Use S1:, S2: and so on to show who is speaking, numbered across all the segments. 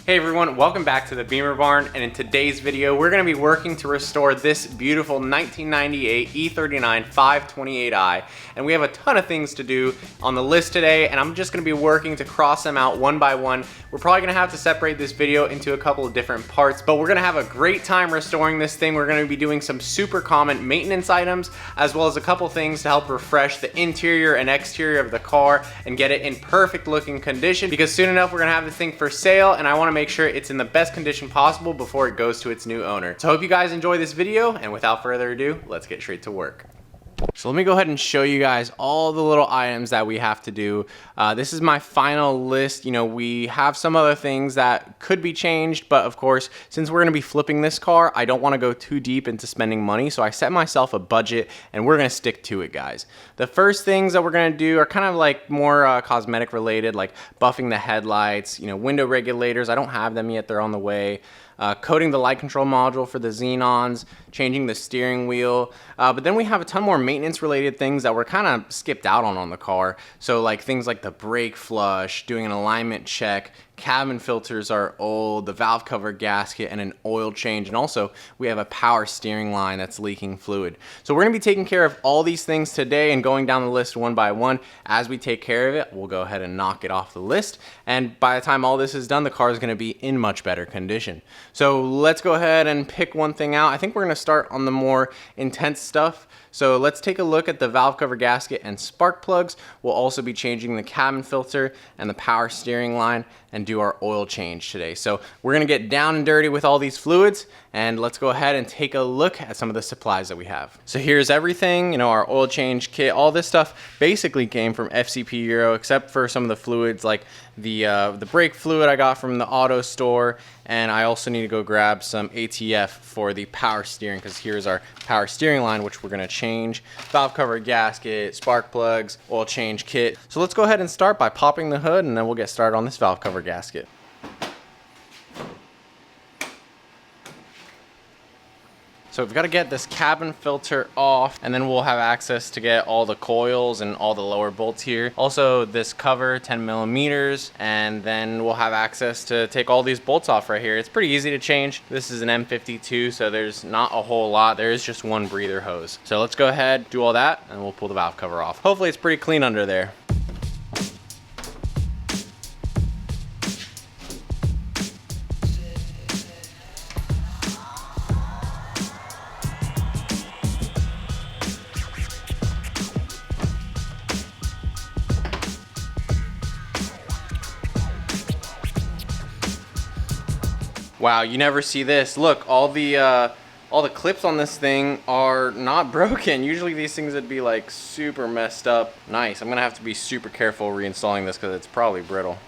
S1: Hey everyone, welcome back to the Bimmer barn, and in today's video we're going to be working to restore this beautiful 1998 E39 528i, and we have a ton of things to do on the list today, and I'm just going to be working to cross them out one by one. We're probably going to have to separate this video into a couple of different parts, but we're going to have a great time restoring this thing. We're going to be doing some super common maintenance items, as well as a couple things to help refresh the interior and exterior of the car and get it in perfect looking condition, because soon enough we're going to have this thing for sale, and I want to make sure it's in the best condition possible before it goes to its new owner. So I hope you guys enjoy this video, and without further ado, let's get straight to work. So let me go ahead and show you guys all the little items that we have to do. This is my final list. You know, we have some other things that could be changed, but of course, since we're gonna be flipping this car, I don't wanna go too deep into spending money, so I set myself a budget and we're gonna stick to it, guys. The first things that we're gonna do are kind of like more cosmetic related, like buffing the headlights, you know, window regulators. I don't have them yet, they're on the way. Coating the light control module for the xenons, changing the steering wheel, but then we have a ton more maintenance related things that we're kind of skipped out on the car. So like things like the brake flush, doing an alignment check, cabin filters are old, the valve cover gasket, and an oil change, and also we have a power steering line that's leaking fluid. So we're going to be taking care of all these things today and going down the list one by one. As we take care of it, we'll go ahead and knock it off the list, and by the time all this is done, the car is going to be in much better condition. So let's go ahead and pick one thing out. I think we're going to start on the more intense stuff. So let's take a look at the valve cover gasket and spark plugs. We'll also be changing the cabin filter and the power steering line and do our oil change today. So we're gonna get down and dirty with all these fluids, and let's go ahead and take a look at some of the supplies that we have. So here's everything, you know, our oil change kit. All this stuff basically came from FCP Euro, except for some of the fluids like the brake fluid I got from the auto store, and I also need to go grab some ATF for the power steering, because here's our power steering line, which we're gonna change. Valve cover gasket, spark plugs, oil change kit. So let's go ahead and start by popping the hood, and then we'll get started on this valve cover gasket. So we've got to get this cabin filter off, and then we'll have access to get all the coils and all the lower bolts here. Also this cover, 10 millimeters, and then we'll have access to take all these bolts off right here. It's pretty easy to change. This is an M52, so there's not a whole lot. There is just one breather hose. So let's go ahead, do all that, and we'll pull the valve cover off. Hopefully it's pretty clean under there. Wow, you never see this. Look, all the clips on this thing are not broken. Usually these things would be like super messed up. Nice. I'm gonna have to be super careful reinstalling this because it's probably brittle.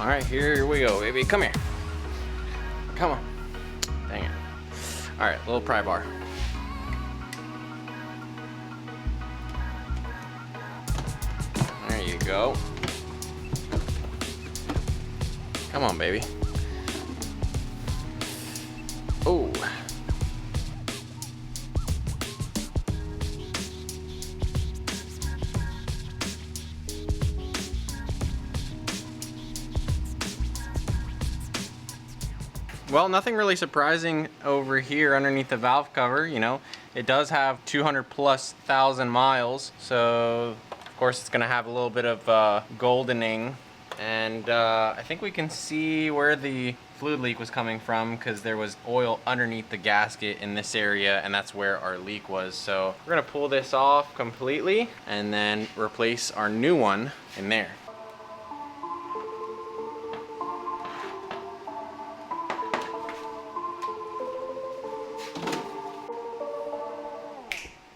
S1: All right, here we go, baby. Come here. Come on. Dang it. All right, little pry bar. There you go. Come on, baby. Oh. Well, nothing really surprising over here underneath the valve cover. You know, it does have 200+ thousand miles, so course, it's gonna have a little bit of goldening, and I think we can see where the fluid leak was coming from because there was oil underneath the gasket in this area, and that's where our leak was. So we're gonna pull this off completely and then replace our new one in there.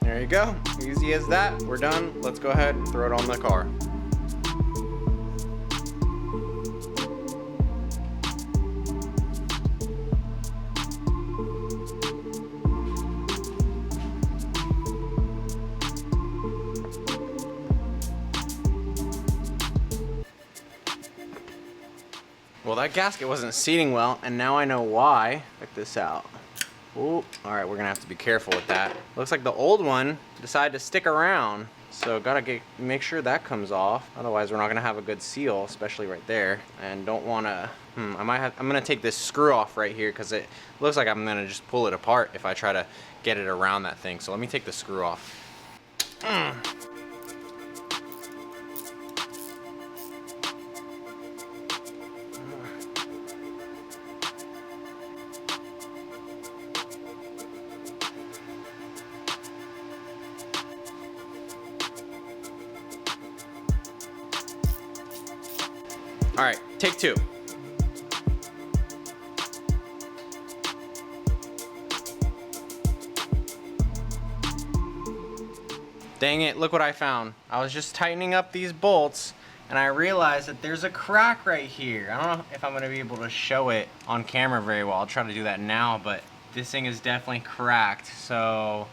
S1: There you go, easy as that. We're done. Let's go ahead and throw it on the car. Well, that gasket wasn't seating well, and now I know why. Check this out. Ooh, all right, we're gonna have to be careful with that. Looks like the old one decided to stick around, so gotta make sure that comes off. Otherwise, we're not gonna have a good seal, especially right there. And don't wanna. I'm gonna take this screw off right here because it looks like I'm gonna just pull it apart if I try to get it around that thing. So let me take the screw off. All right, take two. Dang it, look what I found. I was just tightening up these bolts and I realized that there's a crack right here. I don't know if I'm gonna be able to show it on camera very well. I'll try to do that now, but this thing is definitely cracked. So,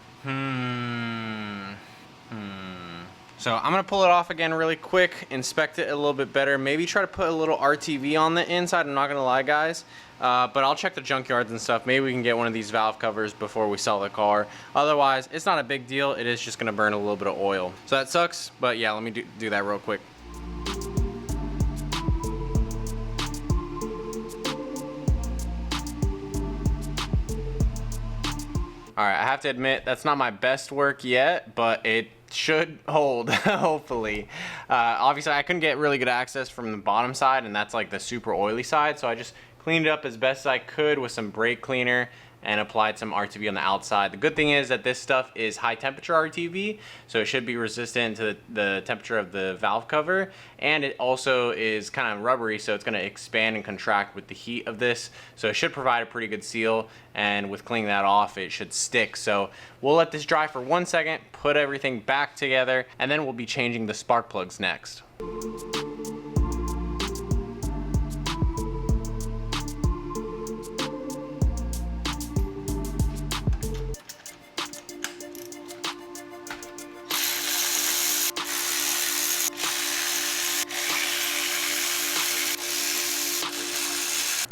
S1: So I'm gonna pull it off again really quick, inspect it a little bit better, maybe try to put a little RTV on the inside, I'm not gonna lie guys. But I'll check the junkyards and stuff. Maybe we can get one of these valve covers before we sell the car. Otherwise, it's not a big deal. It is just gonna burn a little bit of oil. So that sucks, but yeah, let me do that real quick. All right, I have to admit, that's not my best work yet, but it should hold, hopefully. Obviously, I couldn't get really good access from the bottom side, and that's like the super oily side, so I just cleaned it up as best I could with some brake cleaner and applied some RTV on the outside. The good thing is that this stuff is high temperature RTV, so it should be resistant to the temperature of the valve cover, and it also is kind of rubbery, so it's gonna expand and contract with the heat of this, so it should provide a pretty good seal, and with cleaning that off, it should stick. So we'll let this dry for 1 second, put everything back together, and then we'll be changing the spark plugs next.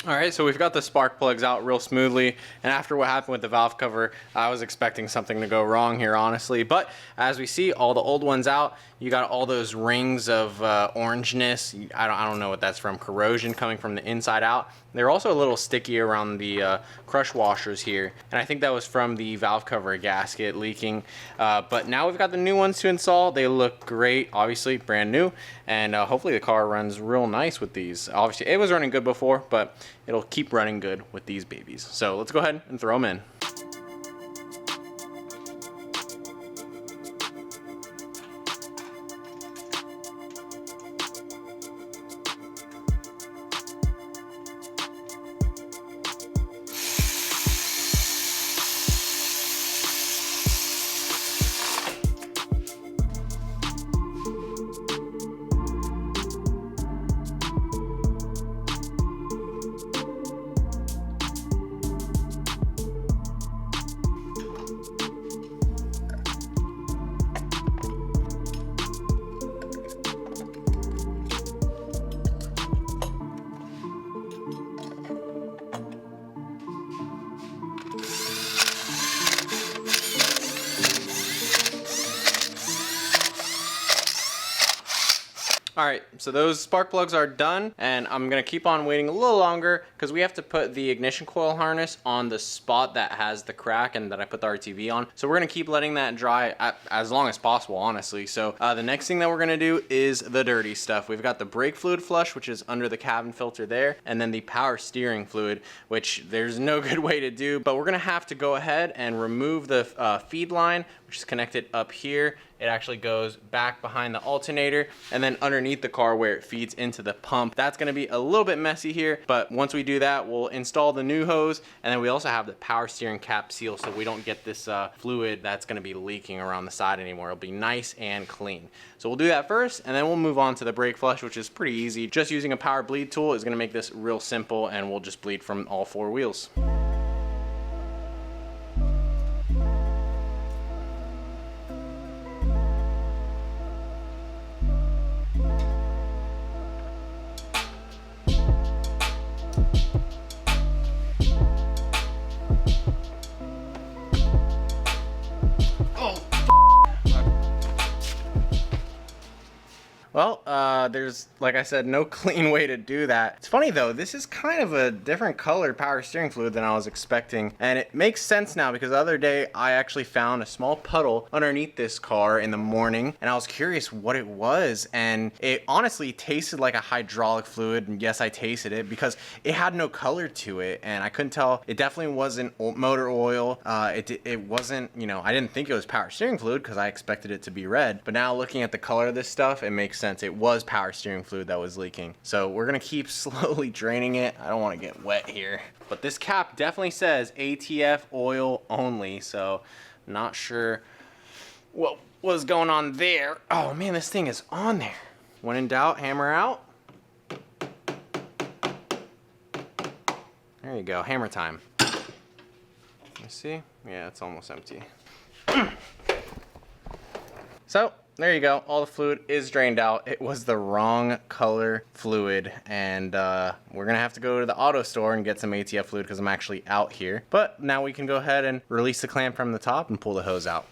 S1: All right, so we've got the spark plugs out real smoothly, and after what happened with the valve cover, I was expecting something to go wrong here, honestly. But as we see, all the old ones out, you got all those rings of orangeness. I don't know what that's from, corrosion coming from the inside out. They're also a little sticky around the crush washers here, and I think that was from the valve cover gasket leaking. But now we've got the new ones to install. They look great, obviously brand new, and hopefully the car runs real nice with these. Obviously, it was running good before, but it'll keep running good with these babies. So let's go ahead and throw them in. All right, so those spark plugs are done, and I'm gonna keep on waiting a little longer because we have to put the ignition coil harness on the spot that has the crack and that I put the RTV on. So we're gonna keep letting that dry as long as possible, honestly. So the next thing that we're gonna do is the dirty stuff. We've got the brake fluid flush, which is under the cabin filter there, and then the power steering fluid, which there's no good way to do, but we're gonna have to go ahead and remove the feed line, which is connected up here. It actually goes back behind the alternator and then underneath the car where it feeds into the pump. That's gonna be a little bit messy here, but once we do that, we'll install the new hose, and then we also have the power steering cap seal so we don't get this fluid that's gonna be leaking around the side anymore. It'll be nice and clean. So we'll do that first, and then we'll move on to the brake flush, which is pretty easy. Just using a power bleed tool is gonna make this real simple, and we'll just bleed from all 4 wheels. Well, there's, like I said, no clean way to do that. It's funny though, this is kind of a different colored power steering fluid than I was expecting. And it makes sense now because the other day I actually found a small puddle underneath this car in the morning, and I was curious what it was. And it honestly tasted like a hydraulic fluid. And yes, I tasted it because it had no color to it. And I couldn't tell, it definitely wasn't motor oil. It wasn't, you know, I didn't think it was power steering fluid because I expected it to be red. But now looking at the color of this stuff, it makes sense. It was power steering fluid that was leaking. So we're gonna keep slowly draining it. I don't want to get wet here. But this cap definitely says ATF oil only, so not sure what was going on there. Oh man, this thing is on there. When in doubt, hammer out. There you go, hammer time. You see? Yeah, it's almost empty. So there you go, all the fluid is drained out. It was the wrong color fluid, and we're gonna have to go to the auto store and get some ATF fluid because I'm actually out here. But now we can go ahead and release the clamp from the top and pull the hose out.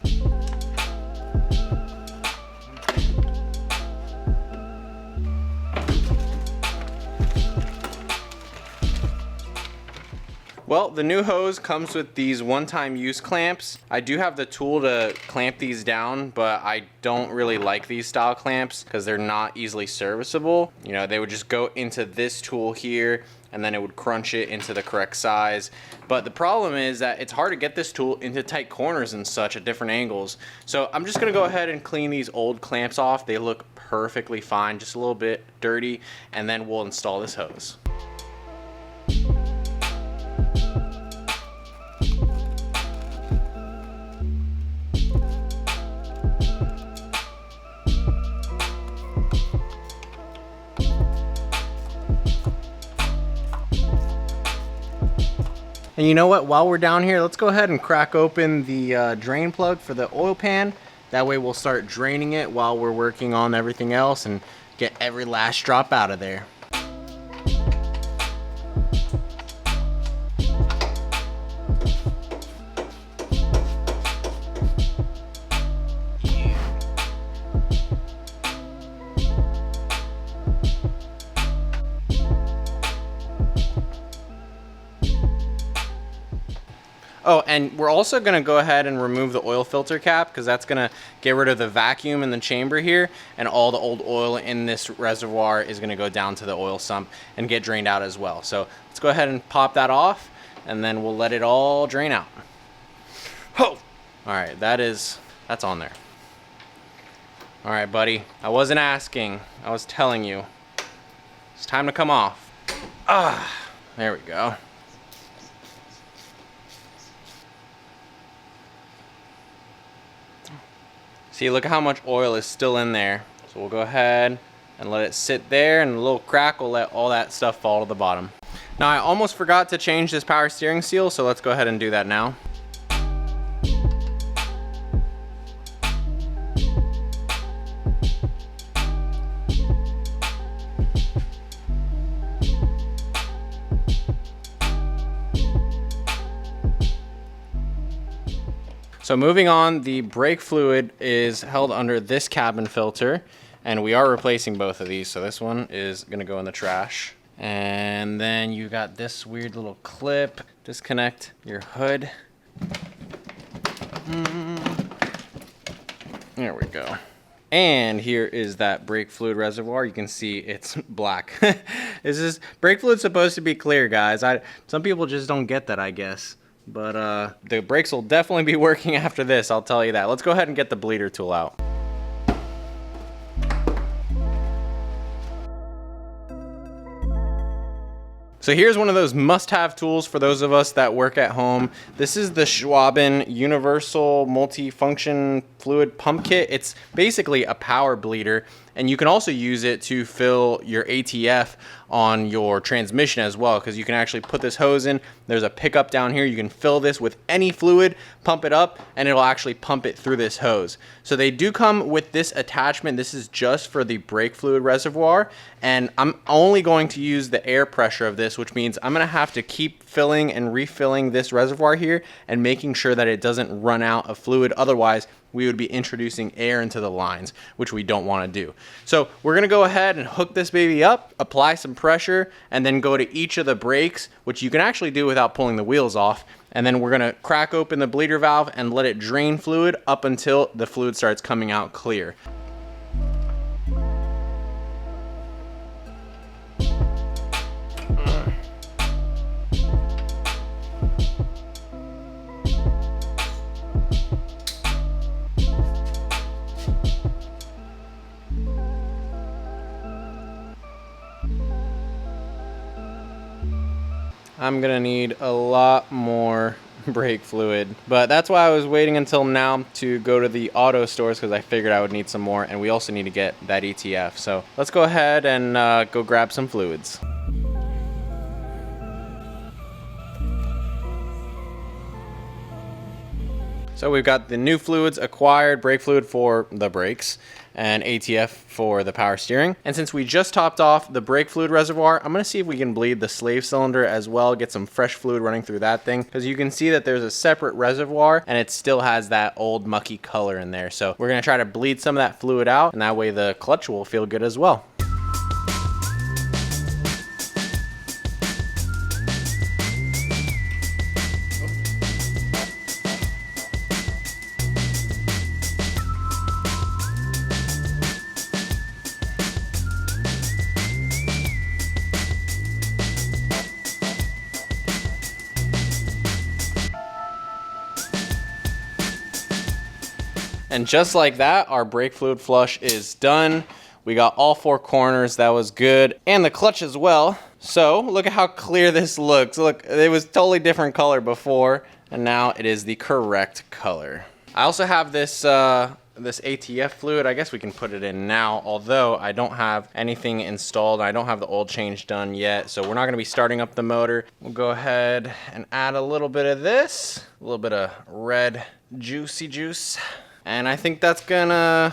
S1: Well, the new hose comes with these one-time use clamps. I do have the tool to clamp these down, but I don't really like these style clamps because they're not easily serviceable. You know, they would just go into this tool here and then it would crunch it into the correct size. But the problem is that it's hard to get this tool into tight corners and such at different angles. So I'm just gonna go ahead and clean these old clamps off. They look perfectly fine, just a little bit dirty, and then we'll install this hose. And you know what, while we're down here, let's go ahead and crack open the drain plug for the oil pan. That way we'll start draining it while we're working on everything else and get every last drop out of there. Oh, and we're also gonna go ahead and remove the oil filter cap because that's gonna get rid of the vacuum in the chamber here, and all the old oil in this reservoir is gonna go down to the oil sump and get drained out as well. So let's go ahead and pop that off, and then we'll let it all drain out. Oh! All right, that's on there. All right, buddy, I wasn't asking, I was telling you. It's time to come off. Ah, there we go. See, look at how much oil is still in there. So we'll go ahead and let it sit there, and a little crack will let all that stuff fall to the bottom. Now I almost forgot to change this power steering seal, so let's go ahead and do that now. So moving on, the brake fluid is held under this cabin filter, And we are replacing both of these, so this one is gonna go in the trash. And then you got this weird little clip. Disconnect your hood. There we go. And here is that brake fluid reservoir. You can see it's black. Brake fluid's supposed to be clear, guys. Some people just don't get that, I guess. But the brakes will definitely be working after this, I'll tell you that. Let's go ahead and get the bleeder tool out. So here's one of those must-have tools for those of us that work at home. This is the Schwaben Universal Multifunction Fluid Pump Kit. It's basically a power bleeder, and you can also use it to fill your ATF on your transmission as well, because you can actually put this hose in. There's a pickup down here. You can fill this with any fluid, pump it up, and it'll actually pump it through this hose. So they do come with this attachment. This is just for the brake fluid reservoir, and I'm only going to use the air pressure of this, which means I'm gonna have to keep filling and refilling this reservoir here and making sure that it doesn't run out of fluid. Otherwise, we would be introducing air into the lines, which we don't want to do. So we're gonna go ahead and hook this baby up, apply some pressure, and then go to each of the brakes, which you can actually do without pulling the wheels off. And then we're gonna crack open the bleeder valve and let it drain fluid up until the fluid starts coming out clear. I'm gonna need a lot more brake fluid, but that's why I was waiting until now to go to the auto stores, because I figured I would need some more, and we also need to get that ETF. So let's go ahead and go grab some fluids. So we've got the new fluids acquired, brake fluid for the brakes and ATF for the power steering. And since we just topped off the brake fluid reservoir, I'm gonna see if we can bleed the slave cylinder as well, get some fresh fluid running through that thing, because you can see that there's a separate reservoir and it still has that old mucky color in there. So we're gonna try to bleed some of that fluid out, and that way the clutch will feel good as well. And just like that, our brake fluid flush is done. We got all 4 corners, that was good. And the clutch as well. So look at how clear this looks. Look, it was totally different color before, and now it is the correct color. I also have this this ATF fluid. I guess we can put it in now, although I don't have anything installed. I don't have the oil change done yet, so we're not gonna be starting up the motor. We'll go ahead and add a little bit of this, a little bit of red juicy juice. And I think that's gonna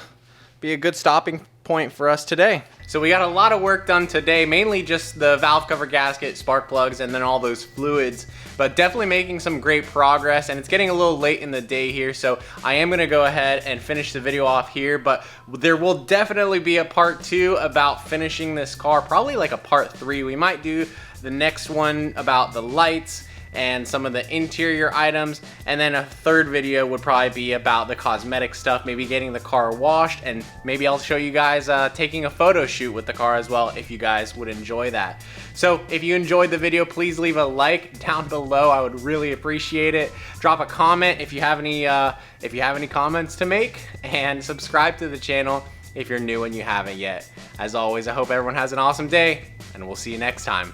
S1: be a good stopping point for us today. So we got a lot of work done today, mainly just the valve cover gasket, spark plugs, and then all those fluids, but definitely making some great progress. And it's getting a little late in the day here, so I am gonna go ahead and finish the video off here, but there will definitely be a part 2 about finishing this car, probably like a part 3. We might do the next one about the lights and some of the interior items, and then a third video would probably be about the cosmetic stuff, maybe getting the car washed, and maybe I'll show you guys taking a photo shoot with the car as well, if you guys would enjoy that. So if you enjoyed the video, please leave a like down below. I would really appreciate it. Drop a comment if you have any comments to make, and subscribe to the channel if you're new and you haven't yet. As always, I hope everyone has an awesome day, and we'll see you next time.